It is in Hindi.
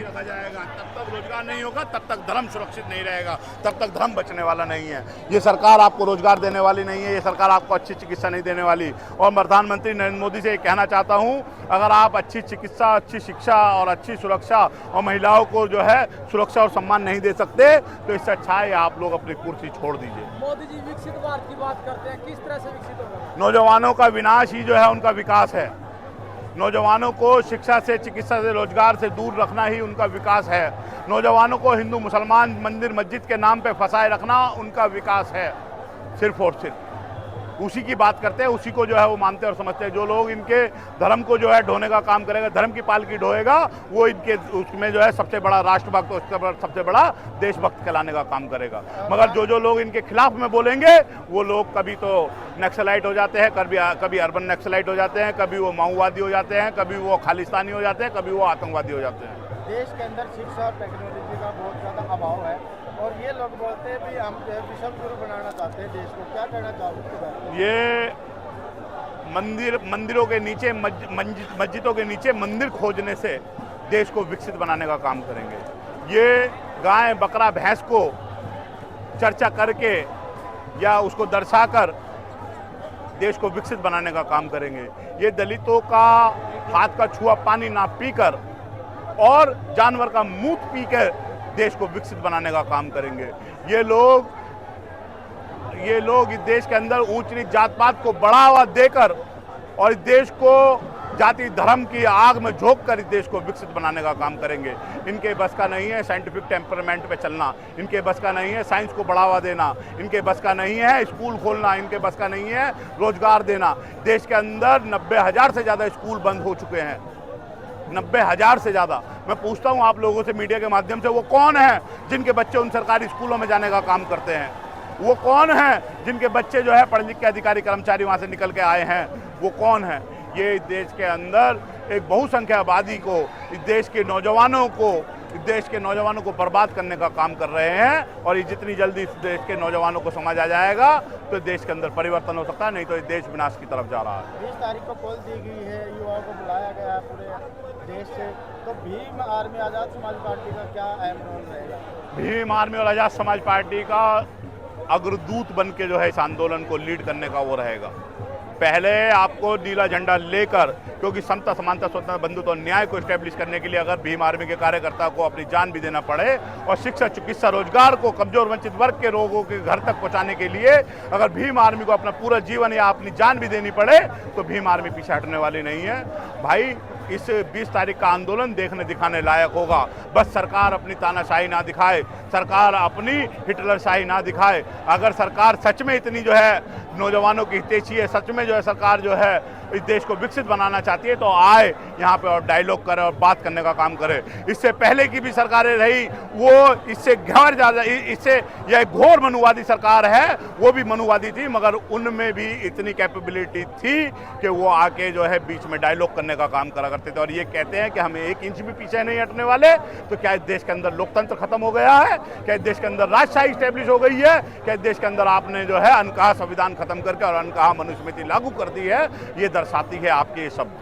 नहीं रखा जाएगा, तब तक रोजगार नहीं होगा, तब तक धर्म सुरक्षित नहीं रहेगा, तब तक धर्म बचने वाला नहीं है। ये सरकार आपको रोजगार देने वाली नहीं है, ये सरकार आपको अच्छी चिकित्सा नहीं देने वाली। और प्रधानमंत्री नरेंद्र मोदी से ये कहना चाहता हूँ, अगर आप अच्छी चिकित्सा, अच्छी शिक्षा और अच्छी सुरक्षा और महिलाओं को जो है सुरक्षा और सम्मान नहीं दे सकते, तो इससे अच्छा है आप लोग अपनी कुर्सी छोड़ दीजिए। मोदी जी विकसित भारत की बात करते हैं, किस तरह से विकसित होगा? नौजवानों का विनाश ही जो है उनका विकास है। नौजवानों को शिक्षा से, चिकित्सा से, रोजगार से दूर रखना ही उनका विकास है। नौजवानों को हिंदू मुसलमान मंदिर मस्जिद के नाम पे फंसाए रखना उनका विकास है, सिर्फ और सिर्फ। उसी की बात करते हैं, उसी को जो है वो मानते और समझते हैं। जो लोग इनके धर्म को जो है ढोने का काम करेगा, धर्म की पालकी ढोएगा, वो इनके उसमें जो है सबसे बड़ा राष्ट्रभक्त, उसका सबसे बड़ा देशभक्त कहलाने का काम करेगा। मगर जो लोग इनके खिलाफ में बोलेंगे, वो लोग कभी तो नक्सलाइट हो जाते हैं, कभी अर्बन नक्सलाइट हो जाते हैं, कभी वो माओवादी हो जाते हैं, कभी वो खालिस्तानी हो जाते हैं, कभी वो आतंकवादी हो जाते हैं। देश के अंदर शिक्षा और टेक्नोलॉजी का बहुत ज़्यादा अभाव है और ये लोग बोलते हैं भी हम विश्व गुरु बनाना चाहते हैं देश को, क्या कहना चाहोगे इसके बारे में? ये मंदिरों के नीचे, मस्जिदों के नीचे मंदिर खोजने से देश को विकसित बनाने का काम करेंगे। ये गाय, बकरा, भैंस को चर्चा करके या उसको दर्शाकर देश को विकसित बनाने का काम करेंगे। ये दलितों का हाथ का छुआ पानी ना पीकर और जानवर का मूत पीकर देश को विकसित बनाने का काम करेंगे। ये लोग इस देश के अंदर ऊंच नीच जात पात को बढ़ावा देकर और इस देश को जाति धर्म की आग में झोंक कर इस देश को विकसित बनाने का काम करेंगे। इनके बस का नहीं है साइंटिफिक टेम्परामेंट पे चलना, इनके बस का नहीं है साइंस को बढ़ावा देना, इनके बस का नहीं है स्कूल खोलना, इनके बस का नहीं है रोजगार देना। देश के अंदर 90,000 से ज़्यादा स्कूल बंद हो चुके हैं, 90,000 से ज़्यादा। मैं पूछता हूँ आप लोगों से मीडिया के माध्यम से, वो कौन है जिनके बच्चे उन सरकारी स्कूलों में जाने का काम करते हैं? वो कौन है जिनके बच्चे जो है पढ़ लिख के अधिकारी कर्मचारी वहाँ से निकल के आए हैं? वो कौन है? ये इस देश के अंदर एक बहुसंख्यक आबादी को, इस देश के नौजवानों को बर्बाद करने का काम कर रहे हैं। और ये जितनी जल्दी इस देश के नौजवानों को समझ आ जाएगा तो देश के अंदर परिवर्तन हो सकता है, नहीं तो ये देश विनाश की तरफ जा रहा है। 20 तारीख को कॉल दी गई है, युवाओं को बुलाया गया है पूरे देश से, तो भीम आर्मी आज़ाद समाज पार्टी का क्या अहम रोल रहेगा? भीम आर्मी और आज़ाद समाज पार्टी का अग्रदूत बन के जो है इस आंदोलन को लीड करने का वो रहेगा। पहले आपको नीला झंडा लेकर, क्योंकि समता, समानता, स्वतंत्रता, बंधुत्व और न्याय को एस्टेब्लिश करने के लिए अगर भीम आर्मी के कार्यकर्ता को अपनी जान भी देना पड़े और शिक्षा, चिकित्सा, रोजगार को कमजोर वंचित वर्ग के लोगों के घर तक पहुंचाने के लिए अगर भीम आर्मी को अपना पूरा जीवन या अपनी जान भी देनी पड़े, तो भीम आर्मी पीछे हटने वाली नहीं है। भाई, इस 20 तारीख का आंदोलन देखने दिखाने लायक होगा। बस सरकार अपनी तानाशाही ना दिखाए, सरकार अपनी हिटलरशाही ना दिखाए। अगर सरकार सच में इतनी जो है नौजवानों की हितैषी है, सच में जो है सरकार जो है इस देश को विकसित बनाना चाहती है, तो आए यहाँ पे और डायलॉग करे और बात करने का काम करे। इससे पहले की भी सरकारें रही, वो इससे घर ज़्यादा, इससे यह घोर मनुवादी सरकार है, वो भी मनुवादी थी, मगर उनमें भी इतनी कैपेबिलिटी थी कि वो आके जो है बीच में डायलॉग करने का काम करा करते थे। और ये कहते हैं कि हम 1 इंच भी पीछे नहीं हटने वाले। तो क्या इस देश के अंदर लोकतंत्र खत्म हो गया है? क्या इस देश के अंदर राजशाही स्टैब्लिश हो गई है? क्या इस देश के अंदर आपने जो है अनकहा संविधान खत्म करके और अनकहा मनुस्मृति लागू कर दी है? ये दर्शाती है आपके ये शब्द।